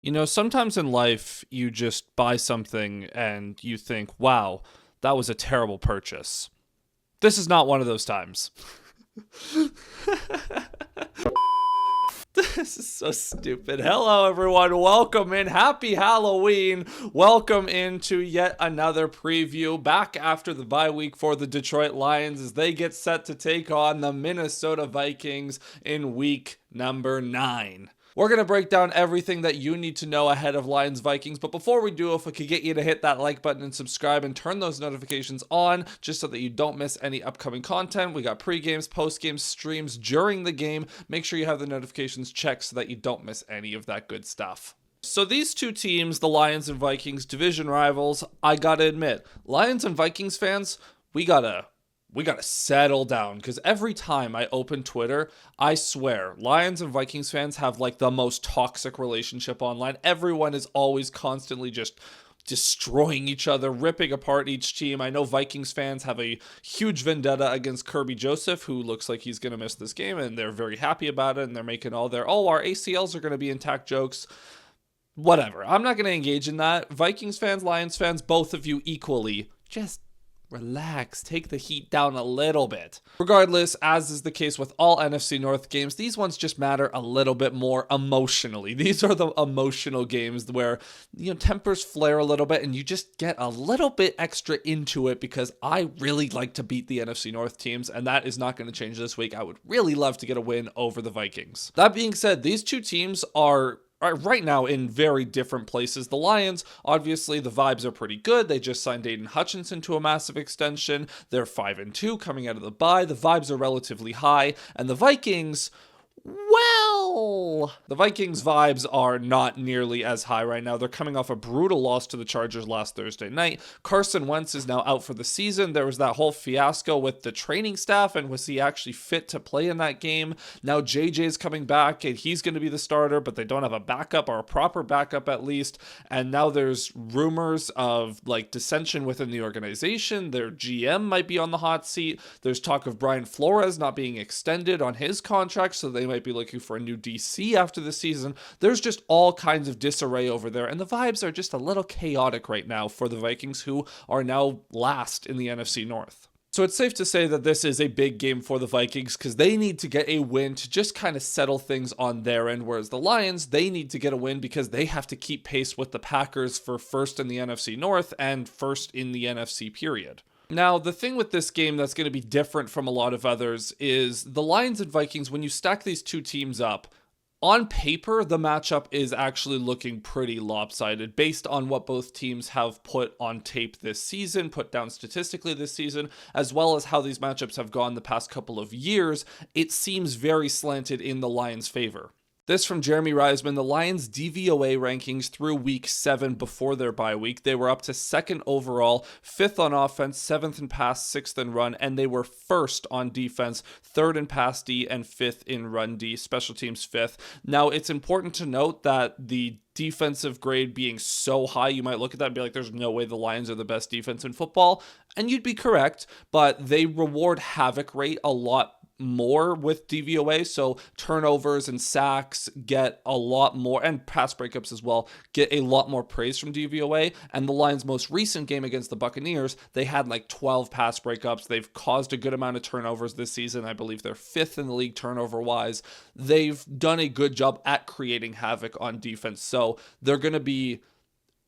You know, sometimes in life, you just buy something and you think, wow, that was a terrible purchase. This is not one of those times. This is so stupid. Hello, everyone. Welcome in. Happy Halloween. Welcome into yet another preview back after the bye week for the Detroit Lions as they get set to take on the Minnesota Vikings in week number 9. We're going to break down everything that you need to know ahead of Lions Vikings. But before we do, if we could get you to hit that like button and subscribe and turn those notifications on just so that you don't miss any upcoming content. We got pre-games, post-games, streams during the game. Make sure you have the notifications checked so that you don't miss any of that good stuff. So these two teams, the Lions and Vikings, division rivals, I gotta admit, Lions and Vikings fans, we gotta settle down, because every time I open Twitter, I swear, Lions and Vikings fans have like the most toxic relationship online. Everyone is always constantly just destroying each other, ripping apart each team. I know Vikings fans have a huge vendetta against Kirby Joseph, who looks like he's going to miss this game, and they're very happy about it, and they're making all their, our ACLs are going to be intact jokes. Whatever. I'm not going to engage in that. Vikings fans, Lions fans, both of you equally, just relax, take the heat down a little bit. Regardless, as is the case with all NFC North games, these ones just matter a little bit more emotionally. These are the emotional games where, tempers flare a little bit and you just get a little bit extra into it, because I really like to beat the NFC North teams, and that is not going to change this week. I would really love to get a win over the Vikings. That being said, these two teams are right now in very different places. The Lions, obviously, the vibes are pretty good. They just signed Aiden Hutchinson to a massive extension. They're 5-2 coming out of the bye. The vibes are relatively high. And the Vikings, well, the Vikings vibes are not nearly as high right now. They're coming off a brutal loss to the Chargers last Thursday night. Carson Wentz is now out for the season. There was that whole fiasco with the training staff, and was he actually fit to play in that game? Now JJ's coming back and he's going to be the starter, but they don't have a backup, or a proper backup at least. And now there's rumors of like dissension within the organization. Their GM might be on the hot seat. There's talk of Brian Flores not being extended on his contract, so they might be looking for a new DC after the season. There's just all kinds of disarray over there, and the vibes are just a little chaotic right now for the Vikings, who are now last in the NFC North. So it's safe to say that this is a big game for the Vikings, because they need to get a win to just kind of settle things on their end, whereas the Lions, they need to get a win because they have to keep pace with the Packers for first in the NFC North and first in the NFC period. Now, the thing with this game that's going to be different from a lot of others is the Lions and Vikings, when you stack these two teams up, on paper, the matchup is actually looking pretty lopsided based on what both teams have put on tape this season, put down statistically this season, as well as how these matchups have gone the past couple of years. It seems very slanted in the Lions' favor. This from Jeremy Reisman. The Lions' DVOA rankings through week 7 before their bye week, they were up to 2nd overall, 5th on offense, 7th in pass, 6th in run, and they were 1st on defense, 3rd in pass D, and 5th in run D, special teams 5th. Now, it's important to note that the defensive grade being so high, you might look at that and be like, there's no way the Lions are the best defense in football, and you'd be correct, but they reward havoc rate a lot more with DVOA, so turnovers and sacks get a lot more, and pass breakups as well, get a lot more praise from DVOA. And the Lions' most recent game against the Buccaneers, they had like 12 pass breakups. They've caused a good amount of turnovers this season. I believe they're 5th in the league turnover-wise. They've done a good job at creating havoc on defense, so they're going to be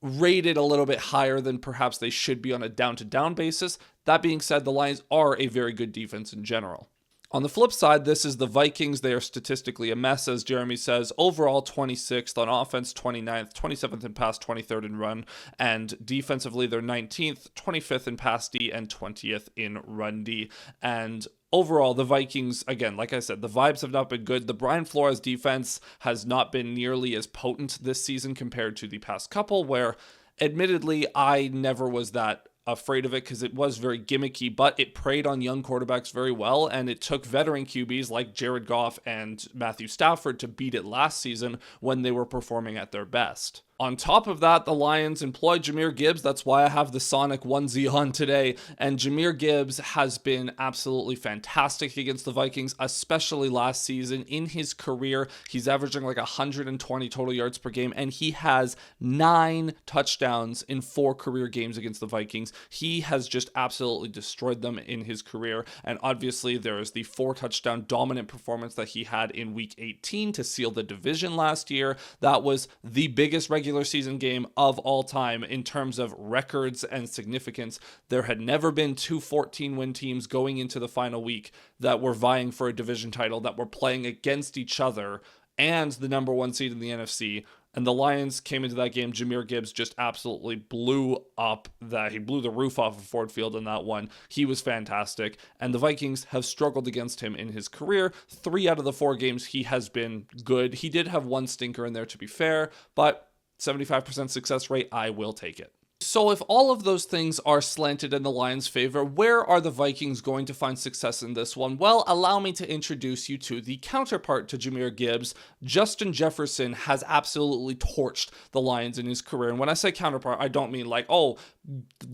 rated a little bit higher than perhaps they should be on a down-to-down basis. That being said, the Lions are a very good defense in general. On the flip side, this is the Vikings. They are statistically a mess, as Jeremy says. Overall, 26th on offense, 29th, 27th in pass, 23rd in run, and defensively, they're 19th, 25th in pass D, and 20th in run D. And overall, the Vikings, again, like I said, the vibes have not been good. The Brian Flores defense has not been nearly as potent this season compared to the past couple, where admittedly, I never was that afraid of it because it was very gimmicky, but it preyed on young quarterbacks very well, and it took veteran QBs like Jared Goff and Matthew Stafford to beat it last season when they were performing at their best. On top of that, the Lions employed Jahmyr Gibbs. That's why I have the Sonic onesie on today. And Jahmyr Gibbs has been absolutely fantastic against the Vikings, especially last season. In his career, he's averaging like 120 total yards per game, and he has 9 touchdowns in 4 career games against the Vikings. He has just absolutely destroyed them in his career. And obviously, there is the 4-touchdown dominant performance that he had in Week 18 to seal the division last year. That was the biggest regular season game of all time in terms of records and significance. There had never been 2 14-win teams going into the final week that were vying for a division title, that were playing against each other and the number 1 seed in the NFC. And the Lions came into that game. Jahmyr Gibbs just absolutely blew he blew the roof off of Ford Field in that one. He was fantastic. And the Vikings have struggled against him in his career. 3 out of the 4 games he has been good. He did have 1 stinker in there, to be fair, but 75% success rate, I will take it. So if all of those things are slanted in the Lions' favor, where are the Vikings going to find success in this one? Well, allow me to introduce you to the counterpart to Jahmyr Gibbs. Justin Jefferson has absolutely torched the Lions in his career. And when I say counterpart, I don't mean like, oh,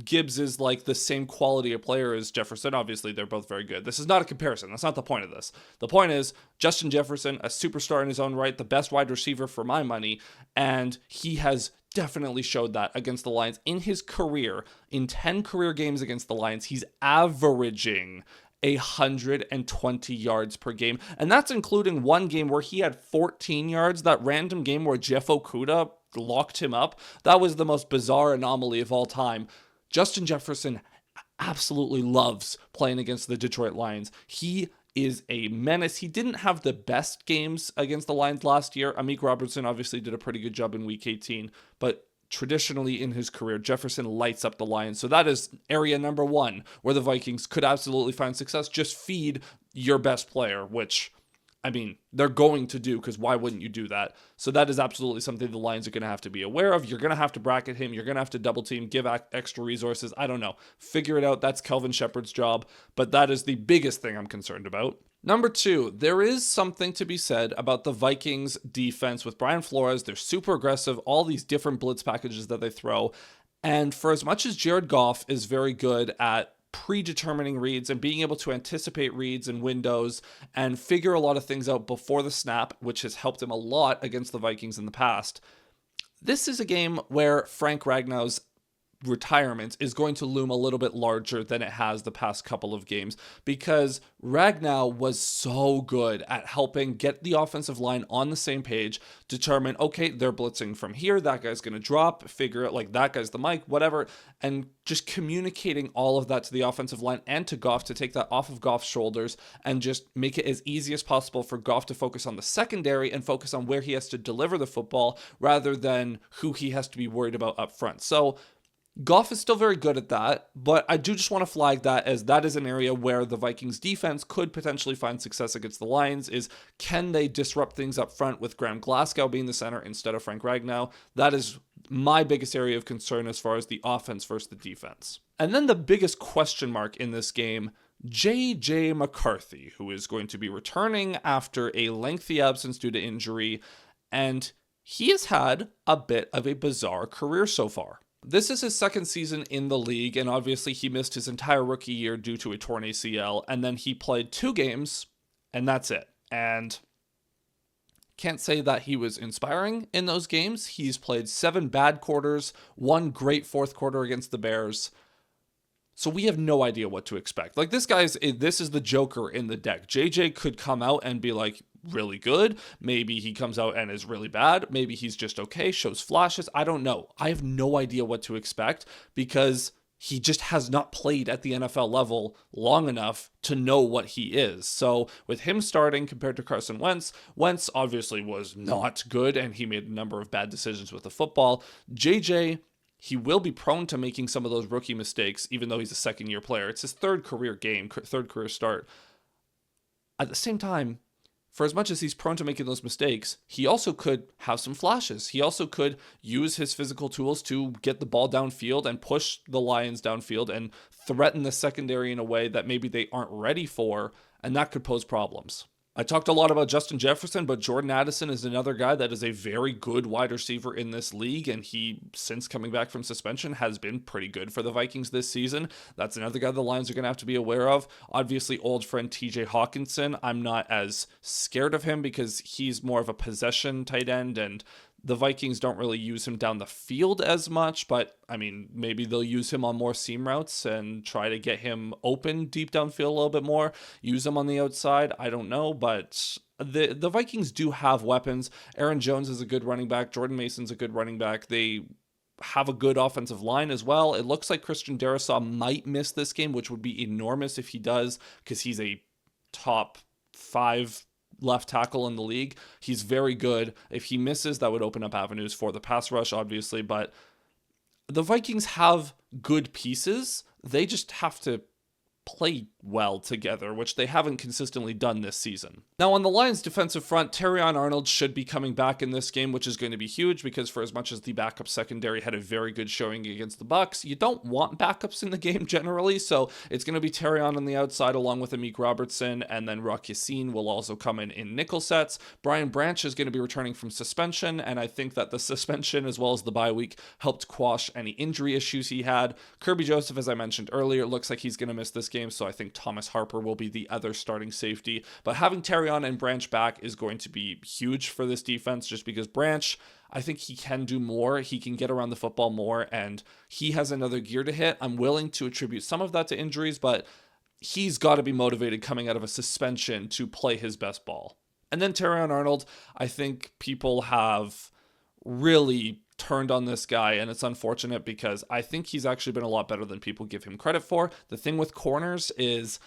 Gibbs is like the same quality of player as Jefferson. Obviously, they're both very good. This is not a comparison. That's not the point of this. The point is, Justin Jefferson, a superstar in his own right, the best wide receiver for my money, and he has definitely showed that against the Lions. In his career, in 10 career games against the Lions, he's averaging 120 yards per game. And that's including one game where he had 14 yards, that random game where Jeff Okudah locked him up. That was the most bizarre anomaly of all time. Justin Jefferson absolutely loves playing against the Detroit Lions. He is a menace. He didn't have the best games against the Lions last year. Amik Robertson obviously did a pretty good job in Week 18, but traditionally in his career, Jefferson lights up the Lions. So that is area number 1 where the Vikings could absolutely find success. Just feed your best player, which, I mean, they're going to do, because why wouldn't you do that? So that is absolutely something the Lions are going to have to be aware of. You're going to have to bracket him. You're going to have to double team, give extra resources. I don't know. Figure it out. That's Kelvin Shepard's job. But that is the biggest thing I'm concerned about. Number 2, there is something to be said about the Vikings defense with Brian Flores. They're super aggressive, all these different blitz packages that they throw. And for as much as Jared Goff is very good at predetermining reads and being able to anticipate reads and windows and figure a lot of things out before the snap, which has helped him a lot against the Vikings in the past, this is a game where Frank Ragnow's retirement is going to loom a little bit larger than it has the past couple of games, because Ragnow was so good at helping get the offensive line on the same page, determine, okay, they're blitzing from here, that guy's going to drop, figure out like that guy's the mic, whatever, and just communicating all of that to the offensive line and to Goff to take that off of Goff's shoulders and just make it as easy as possible for Goff to focus on the secondary and focus on where he has to deliver the football rather than who he has to be worried about up front. So Goff is still very good at that, but I do just want to flag that as that is an area where the Vikings defense could potentially find success against the Lions. Is can they disrupt things up front with Graham Glasgow being the center instead of Frank Ragnow? That is my biggest area of concern as far as the offense versus the defense. And then the biggest question mark in this game, J.J. McCarthy, who is going to be returning after a lengthy absence due to injury, and he has had a bit of a bizarre career so far. This is his second season in the league, and obviously he missed his entire rookie year due to a torn ACL, and then he played 2 games, and that's it. And can't say that he was inspiring in those games. He's played 7 bad quarters, 1 great fourth quarter against the Bears. So we have no idea what to expect. Like this is the Joker in the deck. JJ could come out and be like really good. Maybe he comes out and is really bad. Maybe he's just okay, shows flashes. I don't know. I have no idea what to expect because he just has not played at the NFL level long enough to know what he is. So with him starting compared to Carson Wentz, Wentz obviously was not good and he made a number of bad decisions with the football. JJ, he will be prone to making some of those rookie mistakes, even though he's a second-year player. It's his third career start. At the same time, for as much as he's prone to making those mistakes, he also could have some flashes. He also could use his physical tools to get the ball downfield and push the Lions downfield and threaten the secondary in a way that maybe they aren't ready for, and that could pose problems. I talked a lot about Justin Jefferson, but Jordan Addison is another guy that is a very good wide receiver in this league, and he, since coming back from suspension, has been pretty good for the Vikings this season. That's another guy the Lions are going to have to be aware of. Obviously, old friend TJ Hawkinson, I'm not as scared of him because he's more of a possession tight end, and the Vikings don't really use him down the field as much, but I mean, maybe they'll use him on more seam routes and try to get him open deep downfield a little bit more. Use him on the outside. I don't know, but the Vikings do have weapons. Aaron Jones is a good running back. Jordan Mason's a good running back. They have a good offensive line as well. It looks like Christian Darrisaw might miss this game, which would be enormous if he does, because he's a top 5 left tackle in the league. He's very good. If he misses, that would open up avenues for the pass rush, obviously, but the Vikings have good pieces. They just have to play well together, which they haven't consistently done this season. Now, on the Lions' defensive front, Terrion Arnold should be coming back in this game, which is going to be huge because for as much as the backup secondary had a very good showing against the Bucs, you don't want backups in the game generally, so it's going to be Terrion on the outside along with Amik Robertson, and then Rock Yassin will also come in nickel sets. Brian Branch is going to be returning from suspension, and I think that the suspension as well as the bye week helped quash any injury issues he had. Kirby Joseph, as I mentioned earlier, looks like he's going to miss this game, so I think Thomas Harper will be the other starting safety. But having Terrion and Branch back is going to be huge for this defense just because Branch, I think he can do more. He can get around the football more, and he has another gear to hit. I'm willing to attribute some of that to injuries, but he's got to be motivated coming out of a suspension to play his best ball. And then Terrion Arnold, I think people have really turned on this guy, and it's unfortunate because I think he's actually been a lot better than people give him credit for. The thing with corners is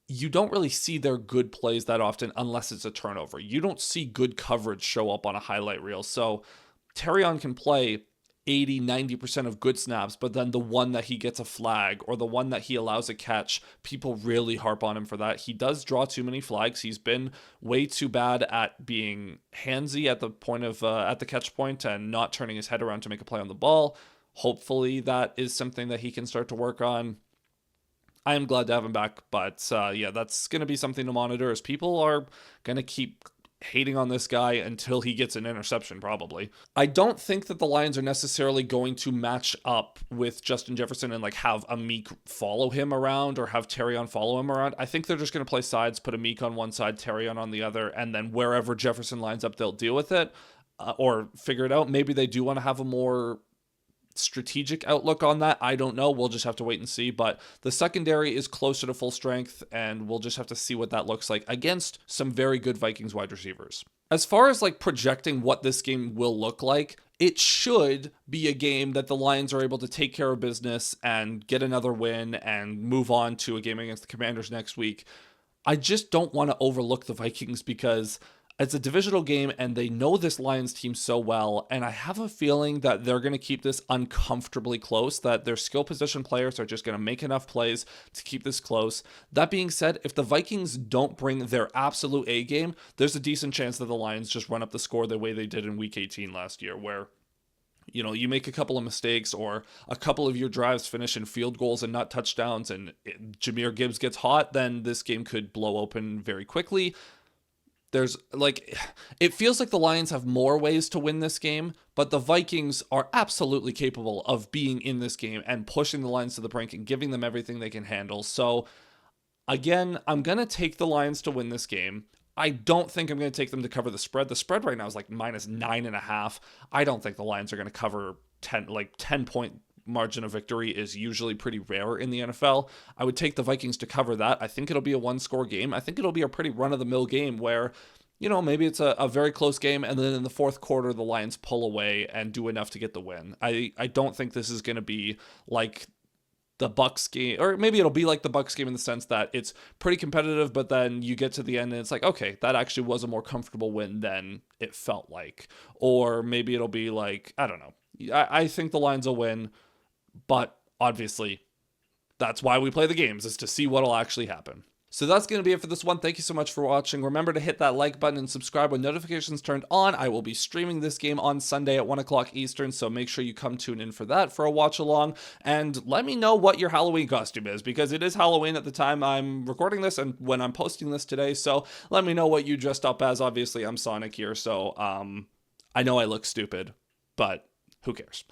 you don't really see their good plays that often unless it's a turnover. You don't see good coverage show up on a highlight reel. So Terrion can play 80-90% of good snaps, but then the one that he gets a flag or the one that he allows a catch, people really harp on him for that. He does draw too many flags. He's been way too bad at being handsy at the point of at the catch point and not turning his head around to make a play on the ball. Hopefully that is something that he can start to work on. I am glad to have him back, but yeah, that's going to be something to monitor as people are going to keep hating on this guy until he gets an interception, probably. I don't think that the Lions are necessarily going to match up with Justin Jefferson and like have Amik follow him around or have Terrion follow him around. I think they're just going to play sides, put Amik on one side, Terrion on the other, and then wherever Jefferson lines up, they'll deal with it or figure it out. Maybe they do want to have a more strategic outlook on that. I don't know. We'll just have to wait and see. But the secondary is closer to full strength, and we'll just have to see what that looks like against some very good Vikings wide receivers. As far as like projecting what this game will look like, it should be a game that the Lions are able to take care of business and get another win and move on to a game against the Commanders next week. I just don't want to overlook the Vikings because it's a divisional game and they know this Lions team so well, and I have a feeling that they're going to keep this uncomfortably close, that their skill position players are just going to make enough plays to keep this close. That being said, if the Vikings don't bring their absolute A game, there's a decent chance that the Lions just run up the score the way they did in Week 18 last year, where you make a couple of mistakes or a couple of your drives finish in field goals and not touchdowns, and Jahmyr Gibbs gets hot, then this game could blow open very quickly. It feels like the Lions have more ways to win this game, but the Vikings are absolutely capable of being in this game and pushing the Lions to the brink and giving them everything they can handle. So, again, I'm going to take the Lions to win this game. I don't think I'm going to take them to cover the spread. The spread right now is like -9.5. I don't think the Lions are going to cover 10-point margin of victory is usually pretty rare in the NFL. I would take the Vikings to cover that. I think it'll be a one-score game. I think it'll be a pretty run-of-the-mill game where, maybe it's a very close game, and then in the fourth quarter, the Lions pull away and do enough to get the win. I don't think this is going to be like the Bucs game, or maybe it'll be like the Bucs game in the sense that it's pretty competitive, but then you get to the end and it's like, okay, that actually was a more comfortable win than it felt like. Or maybe it'll be like, I don't know. I think the Lions will win, but obviously that's why we play the games, is to see what'll actually happen. So that's going to be it for this one. Thank you so much for watching. Remember to hit that like button and subscribe when notifications turned on. I will be streaming this game on Sunday at 1 o'clock Eastern, so make sure you come tune in for that for a watch along. And let me know what your Halloween costume is, because it is Halloween at the time I'm recording this and when I'm posting this today. So let me know what you dressed up as. Obviously, I'm Sonic here, so I know I look stupid, but who cares?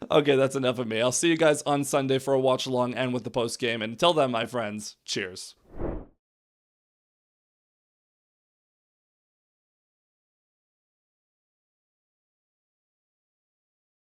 Okay, that's enough of me. I'll see you guys on Sunday for a watch along and with the post game. And until then, my friends, cheers.